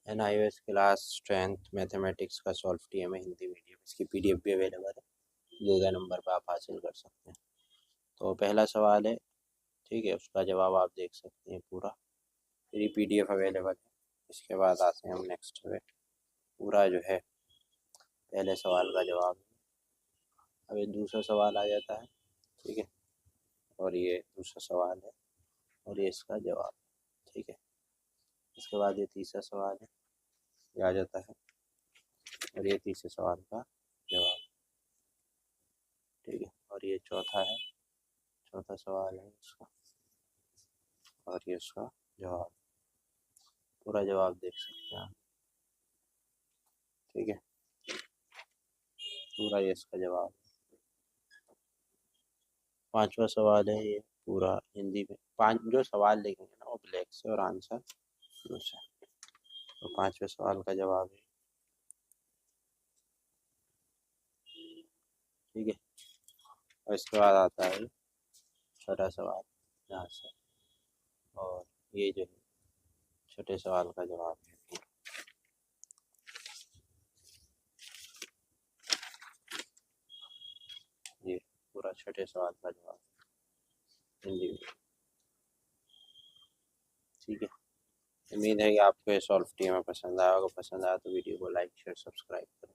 NIOS class 10th mathematics का solve TM है Hindi medium, इसकी पीडीएफ भी अवेलेबल है, दिए गए नंबर पर आप हासिल कर सकते हैं। तो पहला सवाल है, ठीक है, उसका जवाब आप देख सकते हैं पूरा, फ्री पीडीएफ अवेलेबल है। इसके बाद आते हैं हम नेक्स्ट पे, पूरा जो है पहले सवाल का जवाब। अब ये दूसरा सवाल आ जाता है, ठीक है, और ये दूसरा सवाल है और ये इसका जवाब, ठीक है। इसके बाद ये तीसरा सवाल है, ये आ जाता है, और ये तीसरे सवाल का जवाब, ठीक है। और ये चौथा है, चौथा सवाल है इसका, और ये इसका जवाब, पूरा जवाब देख सकते हैं आप, ठीक है, पूरा ये इसका जवाब। पांचवा सवाल है ये, पूरा हिंदी में, पांच जो सवाल लिखेंगे ना वो ब्लैक से और आंसर ब्लू से। तो पांचवें सवाल का जवाब है, ठीक है। और इसके बाद आता है छठा सवाल यहाँ से, और ये जो है छठे सवाल का जवाब है, ये पूरा छठे सवाल का जवाब हिंदी में, ठीक है। उम्मीद है कि आपको ये सॉल्व टीम में पसंद आया होगा, पसंद आया तो वीडियो को लाइक शेयर सब्सक्राइब करें।